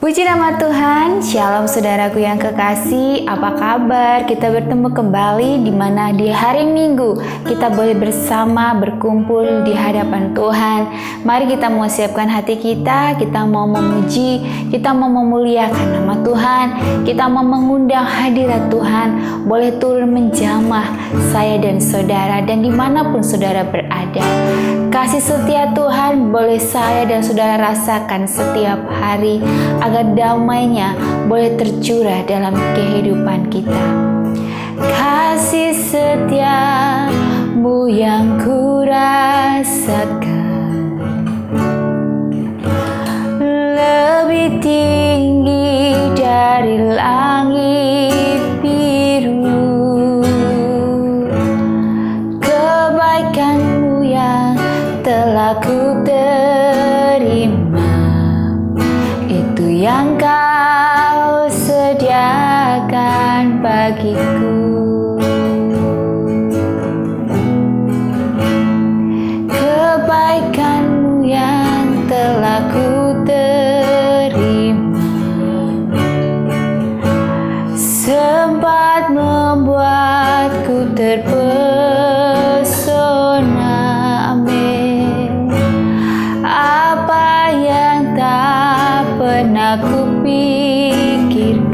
Puji nama Tuhan, Shalom saudaraku yang kekasih, apa kabar? Kita bertemu kembali di mana di hari Minggu kita boleh bersama berkumpul di hadapan Tuhan. Mari kita mau siapkan hati kita mau memuji, kita mau memuliakan nama Tuhan, kita mau mengundang hadirat Tuhan, boleh turun menjamah saya dan saudara dan dimanapun saudara berada. Kasih setia Tuhan boleh saya dan saudara rasakan setiap hari agar damainya boleh tercurah dalam kehidupan kita. Kasih setiamu yang ku rasakan lebih tinggi dari langit biru. Kebaikanmu yang telah ku terima, itu yang kau sediakan bagiku. Kebaikanmu yang telah ku terima sempat membuatku terpesona. Apa yang tak pernah kupikirkan,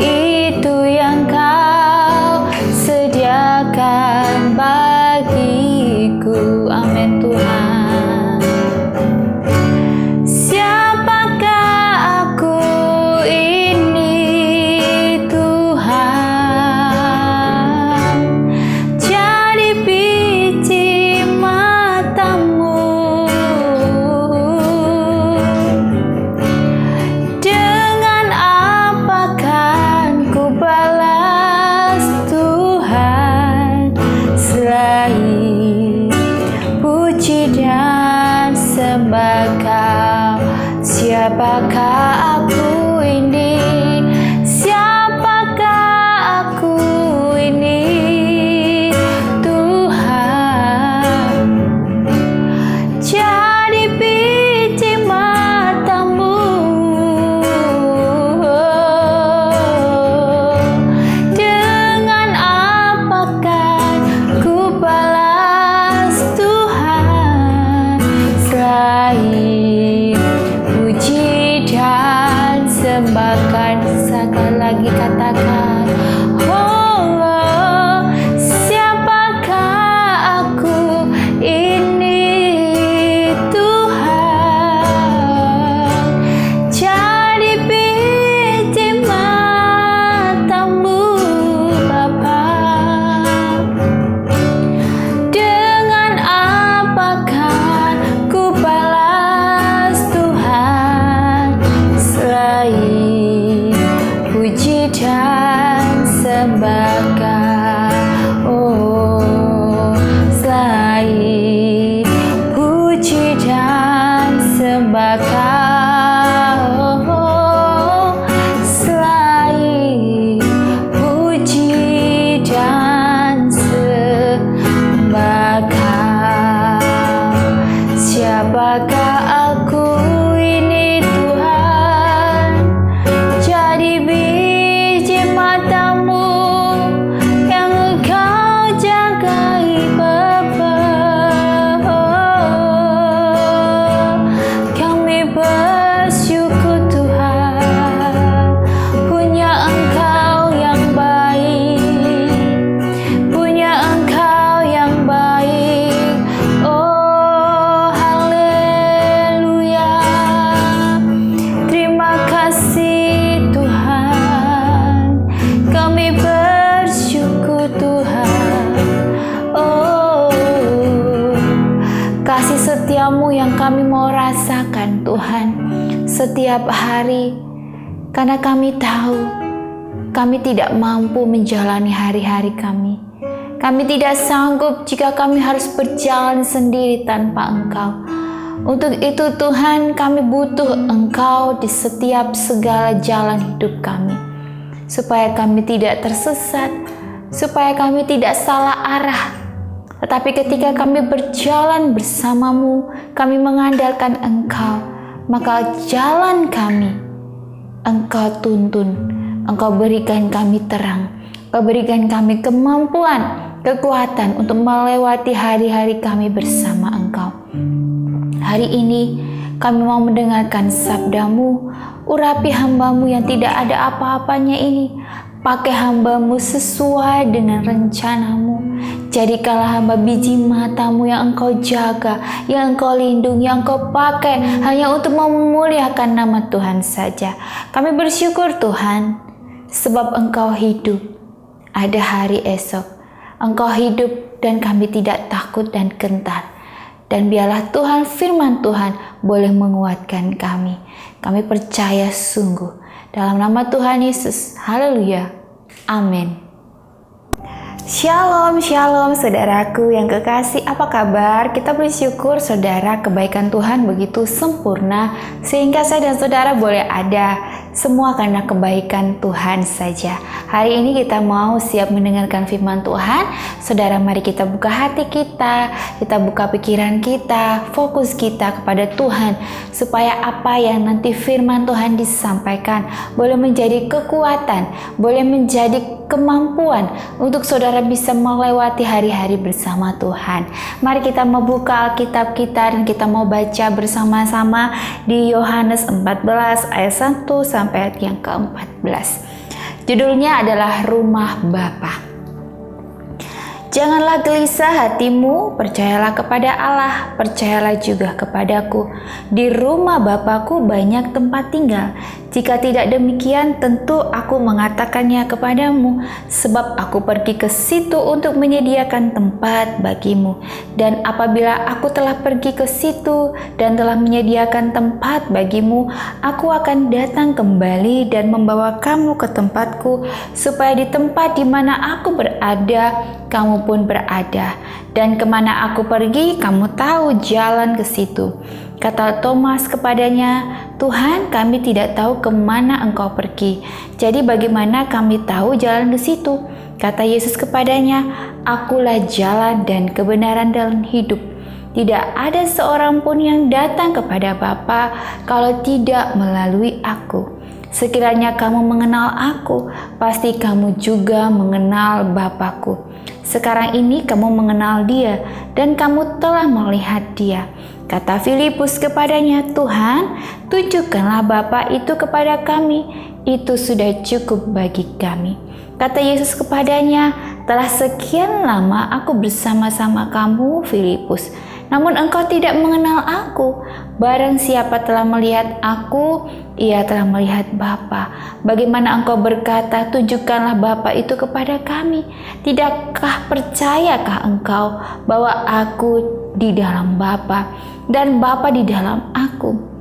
itu yang kau sediakan bagiku. Amin Tuhan. Siapakah aku ini Tuhan? Jadi biji matamu. Dengan apa kan ku balas Tuhan selain puji dan sembah Kau? Siapakah aku ini? Siapakah aku ini Tuhan? Jadi biji matamu. Dengan apakah ku balas Tuhan selain puji dan sembahkan? Sekali lagi katakan, oh, siapakah aku ini Tuhan? Jadi biji matamu Bapa. Dengan apakah ku balas Tuhan selain puji dan sembah Kau? Oh, selain puji dan sembah Kau, selain puji dan sembah Kau. Siapakah aku ini Tuhan? Jadi biji matamu yang Engkau jagai Bapa. Kami bersyukur Tuhan, punya Engkau yang baik, punya Engkau yang baik. Oh haleluya. Terima kasih Tuhan, kami bersyukur Tuhan. Oh, kasih setiamu yang kami mau rasakan Tuhan setiap hari, karena kami tahu kami tidak mampu menjalani hari-hari kami. Kami tidak sanggup jika kami harus berjalan sendiri tanpa Engkau. Untuk itu Tuhan, kami butuh Engkau di setiap segala jalan hidup kami, supaya kami tidak tersesat, supaya kami tidak salah arah. Tetapi ketika kami berjalan bersamamu, kami mengandalkan Engkau, maka jalan kami Engkau tuntun, Engkau berikan kami terang, Engkau berikan kami kemampuan, kekuatan untuk melewati hari-hari kami bersama Engkau. Hari ini kami mau mendengarkan sabda-Mu, urapi hamba-Mu yang tidak ada apa-apanya ini. Pakai hamba-Mu sesuai dengan rencana-Mu. Jadikanlah hamba biji mata-Mu yang Engkau jaga, yang Engkau lindungi, yang Engkau pakai hanya untuk memuliakan nama Tuhan saja. Kami bersyukur Tuhan, sebab Engkau hidup. Ada hari esok, Engkau hidup dan kami tidak takut dan gentar. Dan biarlah Tuhan, firman Tuhan boleh menguatkan kami. Kami percaya sungguh. Dalam nama Tuhan Yesus. Haleluya. Amin. Shalom, shalom saudaraku yang kekasih, apa kabar? Kita bersyukur saudara kebaikan Tuhan begitu sempurna sehingga saya dan saudara boleh ada semua karena kebaikan Tuhan saja. Hari ini kita mau siap mendengarkan firman Tuhan. Saudara, mari kita buka hati kita buka pikiran kita, fokus kita kepada Tuhan supaya apa yang nanti firman Tuhan disampaikan boleh menjadi kekuatan, boleh menjadi kemampuan untuk saudara bisa melewati hari-hari bersama Tuhan. Mari kita membuka Alkitab kita dan kita mau baca bersama-sama di Yohanes 14 ayat 1 sampai ayat yang ke-14. Judulnya adalah Rumah Bapa. Janganlah gelisah hatimu, percayalah kepada Allah, percayalah juga kepadaku. Di rumah Bapakku banyak tempat tinggal. Jika tidak demikian, tentu aku mengatakannya kepadamu, sebab aku pergi ke situ untuk menyediakan tempat bagimu. Dan apabila aku telah pergi ke situ dan telah menyediakan tempat bagimu, aku akan datang kembali dan membawa kamu ke tempatku, supaya di tempat di mana aku berada, kamu pun berada. Dan kemana aku pergi, kamu tahu jalan ke situ. Kata Thomas kepadanya, Tuhan, kami tidak tahu kemana Engkau pergi. Jadi bagaimana kami tahu jalan ke situ? Kata Yesus kepadanya, Akulah jalan dan kebenaran dan hidup. Tidak ada seorang pun yang datang kepada Bapa kalau tidak melalui Aku. Sekiranya kamu mengenal Aku, pasti kamu juga mengenal Bapa-Ku. Sekarang ini kamu mengenal Dia dan kamu telah melihat Dia. Kata Filipus kepadanya, Tuhan, tunjukkanlah Bapa itu kepada kami, itu sudah cukup bagi kami. Kata Yesus kepadanya, telah sekian lama aku bersama-sama kamu, Filipus, namun engkau tidak mengenal aku. Barang siapa telah melihat aku, ia telah melihat Bapa. Bagaimana engkau berkata, tunjukkanlah Bapa itu kepada kami? Tidakkah percayakah engkau bahwa aku di dalam Bapa dan Bapa di dalam aku?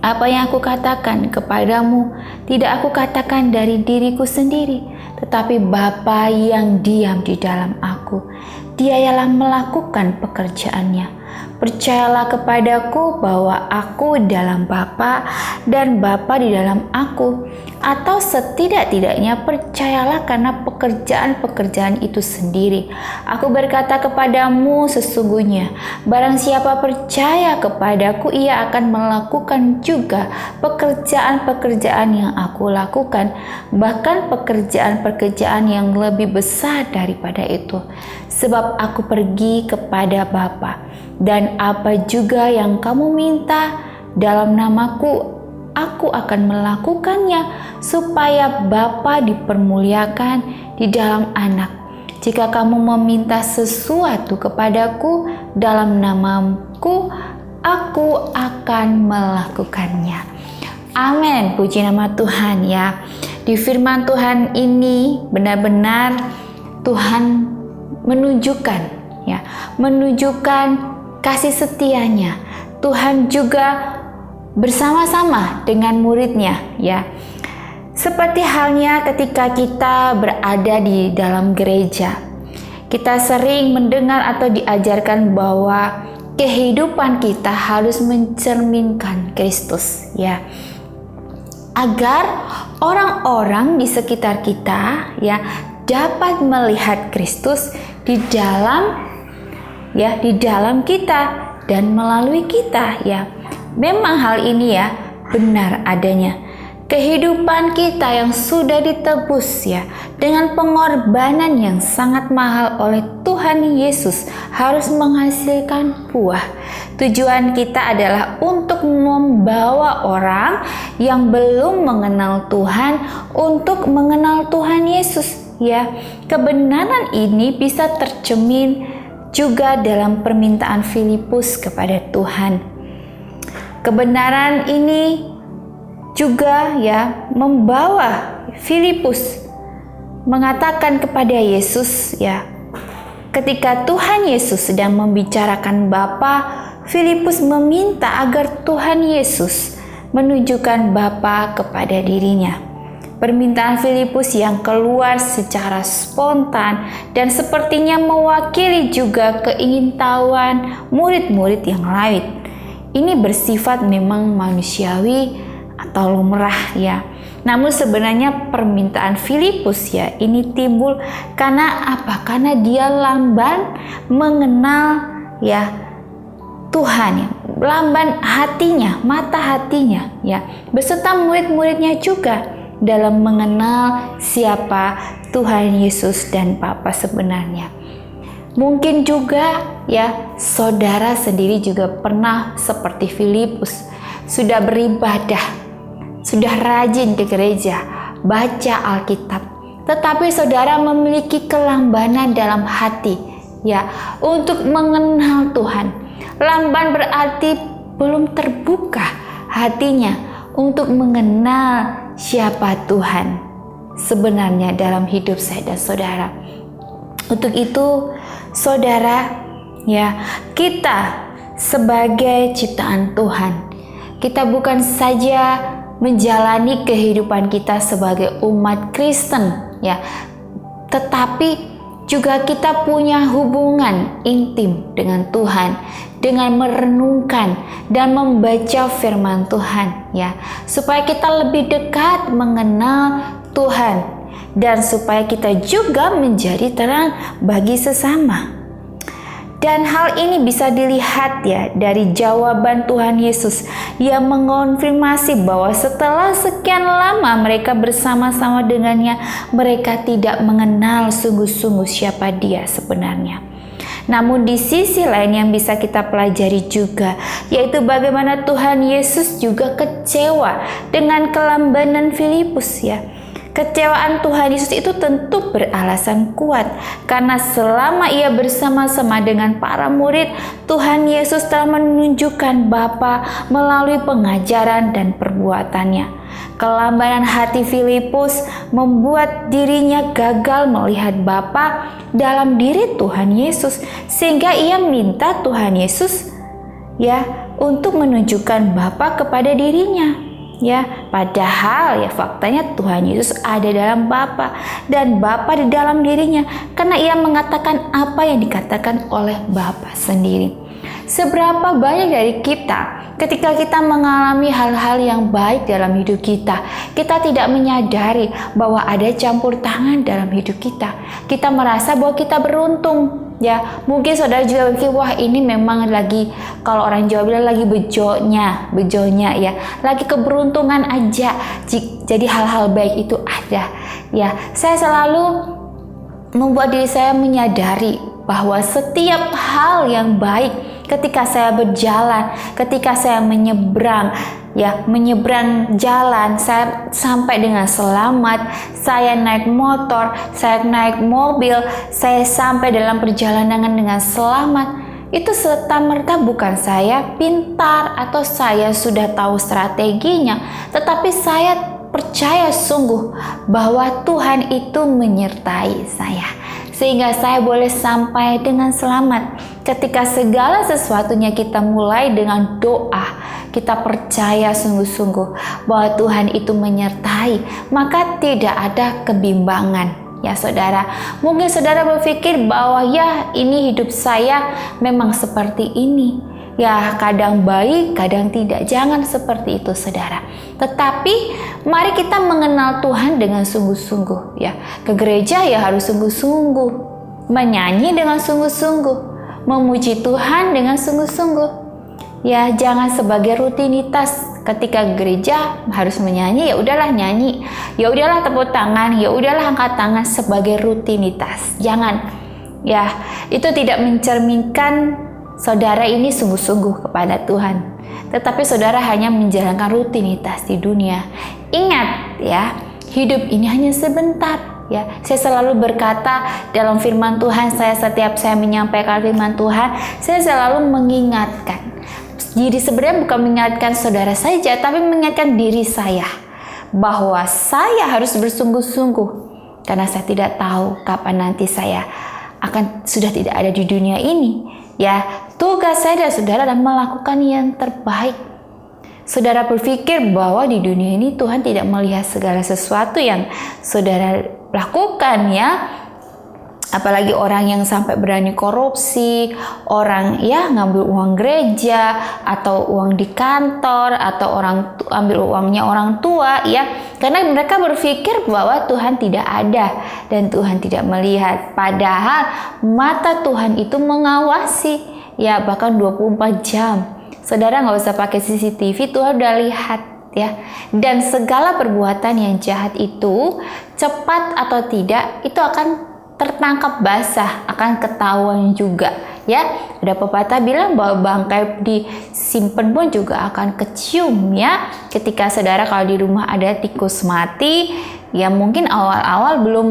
Apa yang aku katakan kepadamu, tidak aku katakan dari diriku sendiri, tetapi Bapa yang diam di dalam aku, Dia ialah melakukan pekerjaannya. Percayalah kepadaku bahwa aku dalam Bapa dan Bapa di dalam aku, atau setidak-tidaknya percayalah karena pekerjaan-pekerjaan itu sendiri. Aku berkata kepadamu sesungguhnya, barang siapa percaya kepadaku, ia akan melakukan juga pekerjaan-pekerjaan yang aku lakukan, bahkan pekerjaan-pekerjaan yang lebih besar daripada itu. Sebab aku pergi kepada Bapa, dan apa juga yang kamu minta dalam namaku, aku akan melakukannya, supaya Bapa dipermuliakan di dalam Anak. Jika kamu meminta sesuatu kepadaku dalam namaku, aku akan melakukannya. Amin, puji nama Tuhan ya. Di firman Tuhan ini benar-benar Tuhan menunjukkan kasih setianya. Tuhan juga bersama-sama dengan muridnya ya. Seperti halnya ketika kita berada di dalam gereja, kita sering mendengar atau diajarkan bahwa kehidupan kita harus mencerminkan Kristus ya, agar orang-orang di sekitar kita ya dapat melihat Kristus di dalam kita dan melalui kita ya. Memang hal ini ya benar adanya. Kehidupan kita yang sudah ditebus ya dengan pengorbanan yang sangat mahal oleh Tuhan Yesus harus menghasilkan buah. Tujuan kita adalah untuk membawa orang yang belum mengenal Tuhan untuk mengenal Tuhan Yesus ya. Kebenaran ini bisa tercermin juga dalam permintaan Filipus kepada Tuhan. Kebenaran ini juga ya membawa Filipus mengatakan kepada Yesus ya, ketika Tuhan Yesus sedang membicarakan Bapa, Filipus meminta agar Tuhan Yesus menunjukkan Bapa kepada dirinya. Permintaan Filipus yang keluar secara spontan dan sepertinya mewakili juga keingintahuan murid-murid yang lain. Ini bersifat memang manusiawi atau lumrah ya. Namun sebenarnya permintaan Filipus ya ini timbul karena apa? Karena dia lamban mengenal ya Tuhan ya. Lamban hatinya, mata hatinya ya. Beserta murid-muridnya juga dalam mengenal siapa Tuhan Yesus dan Bapa sebenarnya. Mungkin juga ya saudara sendiri juga pernah seperti Filipus, sudah beribadah, sudah rajin ke gereja, baca Alkitab, tetapi saudara memiliki kelambanan dalam hati ya untuk mengenal Tuhan. Lamban berarti belum terbuka hatinya untuk mengenal siapa Tuhan sebenarnya dalam hidup saya dan saudara. Untuk itu saudara ya, kita sebagai ciptaan Tuhan, kita bukan saja menjalani kehidupan kita sebagai umat Kristen ya, tetapi juga kita punya hubungan intim dengan Tuhan dengan merenungkan dan membaca firman Tuhan ya, supaya kita lebih dekat mengenal Tuhan dan supaya kita juga menjadi terang bagi sesama. Dan hal ini bisa dilihat ya dari jawaban Tuhan Yesus yang mengonfirmasi bahwa setelah sekian lama mereka bersama-sama dengannya, mereka tidak mengenal sungguh-sungguh siapa Dia sebenarnya. Namun di sisi lain yang bisa kita pelajari juga, yaitu bagaimana Tuhan Yesus juga kecewa dengan kelambanan Filipus ya. Kecewaan Tuhan Yesus itu tentu beralasan kuat, karena selama ia bersama-sama dengan para murid, Tuhan Yesus telah menunjukkan Bapa melalui pengajaran dan perbuatannya. Kelambanan hati Filipus membuat dirinya gagal melihat Bapa dalam diri Tuhan Yesus, sehingga ia minta Tuhan Yesus ya untuk menunjukkan Bapa kepada dirinya. Ya, padahal ya faktanya Tuhan Yesus ada dalam Bapa dan Bapa di dalam dirinya, karena ia mengatakan apa yang dikatakan oleh Bapa sendiri. Seberapa banyak dari kita ketika kita mengalami hal-hal yang baik dalam hidup kita, kita tidak menyadari bahwa ada campur tangan dalam hidup kita. Kita merasa bahwa kita beruntung. Ya, mungkin saudara juga berpikir, wah ini memang lagi, kalau orang Jawa bilang lagi bejonya ya, lagi keberuntungan aja. Jadi hal-hal baik itu ada. Ya, saya selalu membuat diri saya menyadari bahwa setiap hal yang baik ketika saya berjalan, ketika saya menyeberang jalan, saya sampai dengan selamat, saya naik motor, saya naik mobil, saya sampai dalam perjalanan dengan selamat. Itu serta-merta bukan saya pintar atau saya sudah tahu strateginya, tetapi saya percaya sungguh bahwa Tuhan itu menyertai saya, sehingga saya boleh sampai dengan selamat. Ketika segala sesuatunya kita mulai dengan doa, kita percaya sungguh-sungguh bahwa Tuhan itu menyertai, maka tidak ada kebimbangan. Ya saudara, mungkin saudara berpikir bahwa ya ini hidup saya memang seperti ini. Ya kadang baik, kadang tidak. Jangan seperti itu saudara. Tetapi mari kita mengenal Tuhan dengan sungguh-sungguh ya. Ke gereja ya harus sungguh-sungguh. Menyanyi dengan sungguh-sungguh. Memuji Tuhan dengan sungguh-sungguh. Ya, jangan sebagai rutinitas ketika gereja harus menyanyi, ya udahlah nyanyi, ya udahlah tepuk tangan, ya udahlah angkat tangan sebagai rutinitas. Jangan. Ya, itu tidak mencerminkan saudara ini sungguh-sungguh kepada Tuhan. Tetapi saudara hanya menjalankan rutinitas di dunia. Ingat ya, hidup ini hanya sebentar. Ya, saya selalu berkata dalam firman Tuhan, setiap saya menyampaikan firman Tuhan, saya selalu mengingatkan. Jadi sebenarnya bukan mengingatkan saudara saja, tapi mengingatkan diri saya bahwa saya harus bersungguh-sungguh, karena saya tidak tahu kapan nanti saya akan sudah tidak ada di dunia ini. Ya, tugas saya dan saudara adalah melakukan yang terbaik. Saudara berpikir bahwa di dunia ini Tuhan tidak melihat segala sesuatu yang saudara lakukan ya. Apalagi orang yang sampai berani korupsi, orang ya ngambil uang gereja atau uang di kantor, atau orang ambil uangnya orang tua ya. Karena mereka berpikir bahwa Tuhan tidak ada dan Tuhan tidak melihat. Padahal mata Tuhan itu mengawasi ya, bahkan 24 jam. Saudara nggak usah pakai CCTV, Tuhan udah lihat ya. Dan segala perbuatan yang jahat itu, cepat atau tidak, itu akan tertangkap basah, akan ketahuan juga ya. Ada pepatah bilang bahwa bangkai disimpan pun juga akan kecium ya. Ketika saudara kalau di rumah ada tikus mati, ya mungkin awal-awal belum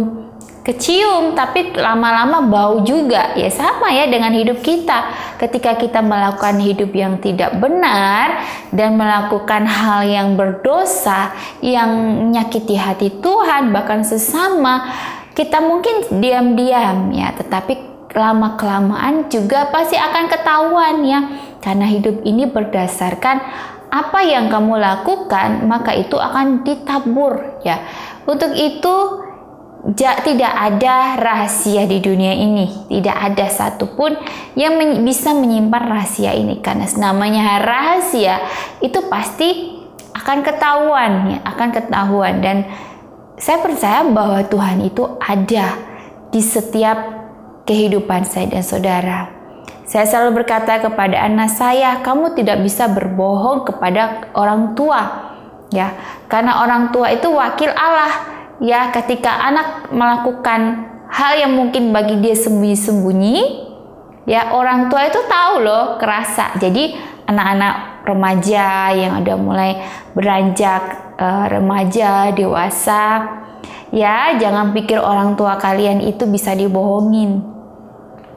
kecium, tapi lama-lama bau juga. Ya sama ya dengan hidup kita. Ketika kita melakukan hidup yang tidak benar dan melakukan hal yang berdosa, yang menyakiti hati Tuhan, bahkan sesama, kita mungkin diam-diam ya, tetapi lama-kelamaan juga pasti akan ketahuan ya. Karena hidup ini berdasarkan apa yang kamu lakukan, maka itu akan ditabur ya. Untuk itu tidak ada rahasia di dunia ini. Tidak ada satupun yang bisa menyimpan rahasia ini. Karena namanya rahasia itu pasti akan ketahuan ya, akan ketahuan. Dan saya percaya bahwa Tuhan itu ada di setiap kehidupan saya dan saudara. Saya selalu berkata kepada anak saya, kamu tidak bisa berbohong kepada orang tua ya, karena orang tua itu wakil Allah. Ya, ketika anak melakukan hal yang mungkin bagi dia sembunyi-sembunyi, ya orang tua itu tahu loh, kerasa. Jadi anak-anak remaja yang udah mulai beranjak remaja, dewasa, ya jangan pikir orang tua kalian itu bisa dibohongin.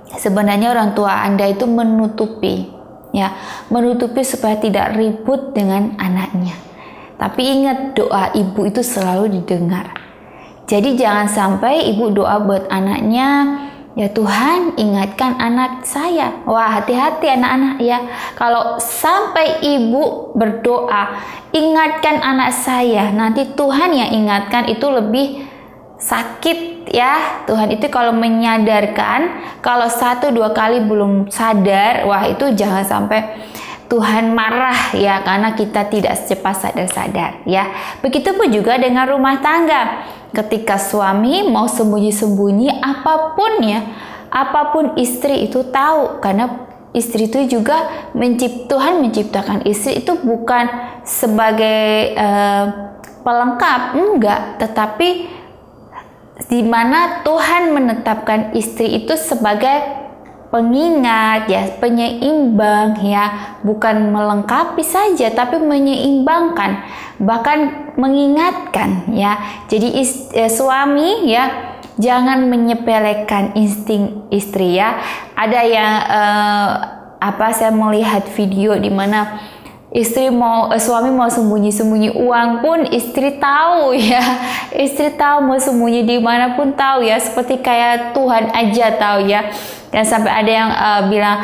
Sebenarnya orang tua Anda itu menutupi, ya, menutupi supaya tidak ribut dengan anaknya. Tapi ingat, doa ibu itu selalu didengar. Jadi jangan sampai ibu doa buat anaknya, ya Tuhan ingatkan anak saya. Wah, hati-hati anak-anak ya. Kalau sampai ibu berdoa, ingatkan anak saya, nanti Tuhan yang ingatkan itu lebih sakit ya. Tuhan itu kalau menyadarkan, kalau 1-2 kali belum sadar, wah itu jangan sampai Tuhan marah ya, karena kita tidak secepat sadar-sadar ya. Begitupun juga dengan rumah tangga. Ketika suami mau sembunyi-sembunyi apapun ya, apapun istri itu tahu, karena istri itu juga Tuhan menciptakan istri itu bukan sebagai pelengkap, enggak, tetapi di mana Tuhan menetapkan istri itu sebagai pengingat ya, penyeimbang ya, bukan melengkapi saja tapi menyeimbangkan, bahkan mengingatkan ya. Jadi suami ya jangan menyepelekan insting istri ya. Ada yang saya melihat video di mana suami mau sembunyi-sembunyi uang pun istri tahu ya. Istri tahu mau sembunyi di mana pun tahu ya, seperti kayak Tuhan aja tahu ya. Dan sampai ada yang bilang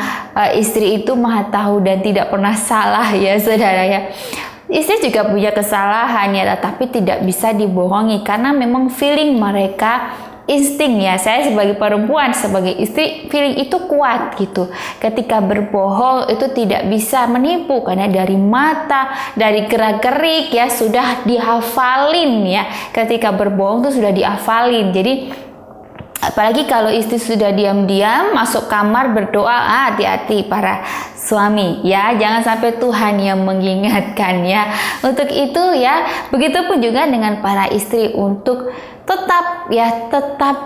istri itu maha tahu dan tidak pernah salah ya saudara ya. Istri juga punya kesalahan ya, tapi tidak bisa dibohongi karena memang feeling mereka, insting ya. Saya sebagai perempuan, sebagai istri, feeling itu kuat gitu. Ketika berbohong itu tidak bisa menipu karena dari mata, dari gerak-gerik ya sudah dihafalin ya. Ketika berbohong itu sudah dihafalin. Jadi Apalagi kalau istri sudah diam-diam masuk kamar berdoa, hati-hati para suami ya, jangan sampai Tuhan yang mengingatkan ya. Untuk itu ya, begitupun juga dengan para istri, untuk tetap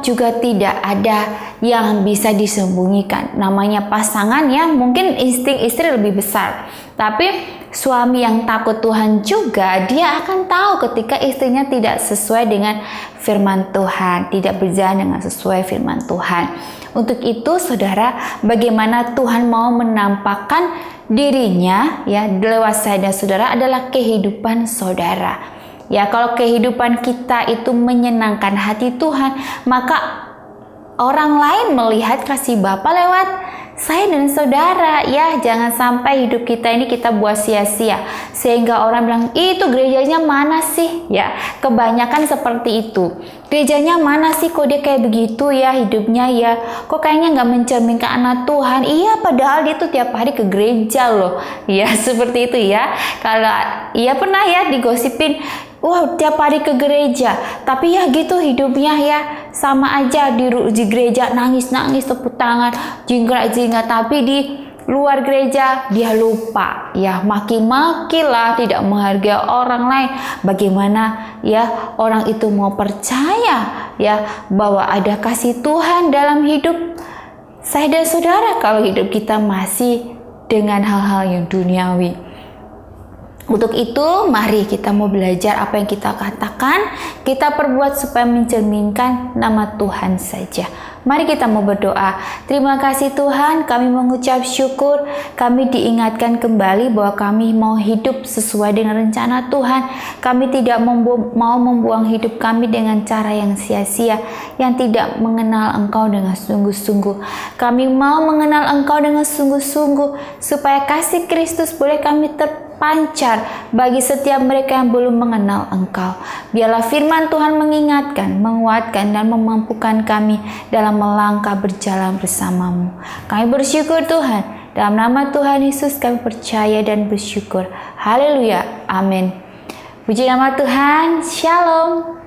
juga tidak ada yang bisa disembunyikan. Namanya pasangan ya, mungkin insting istri lebih besar, tapi suami yang takut Tuhan juga, dia akan tahu ketika istrinya tidak sesuai dengan firman Tuhan, tidak berjalan dengan sesuai firman Tuhan. Untuk itu saudara, bagaimana Tuhan mau menampakkan dirinya ya lewat saya dan saudara adalah kehidupan saudara. Ya, kalau kehidupan kita itu menyenangkan hati Tuhan, maka orang lain melihat kasih Bapa lewat saya dan saudara ya. Jangan sampai hidup kita ini kita buat sia-sia sehingga orang bilang, itu gerejanya mana sih ya. Kebanyakan seperti itu, gerejanya mana sih, kok dia kayak begitu ya hidupnya ya, kok kayaknya nggak mencerminkan anak Tuhan. Iya, padahal dia tuh tiap hari ke gereja loh ya. Seperti itu ya. Kalau iya pernah ya digosipin, wow, tiap hari ke gereja, tapi ya gitu hidupnya ya, sama aja di gereja nangis-nangis, tepuk tangan, jingkrak-jingkrak, tapi di luar gereja dia lupa ya, maki-maki lah, tidak menghargai orang lain. Bagaimana ya orang itu mau percaya ya bahwa ada kasih Tuhan dalam hidup saya dan saudara kalau hidup kita masih dengan hal-hal yang duniawi. Untuk itu, mari kita mau belajar apa yang kita katakan, kita perbuat supaya mencerminkan nama Tuhan saja. Mari kita mau berdoa. Terima kasih Tuhan, kami mengucap syukur, kami diingatkan kembali bahwa kami mau hidup sesuai dengan rencana Tuhan. Kami tidak mau membuang hidup kami dengan cara yang sia-sia, yang tidak mengenal Engkau dengan sungguh-sungguh. Kami mau mengenal Engkau dengan sungguh-sungguh, supaya kasih Kristus boleh kami terpancar bagi setiap mereka yang belum mengenal Engkau. Biarlah firman Tuhan mengingatkan, menguatkan, dan memampukan kami dalam melangkah berjalan bersamamu. Kami bersyukur Tuhan, dalam nama Tuhan Yesus kami percaya dan bersyukur. Haleluya, amin. Puji nama Tuhan, shalom.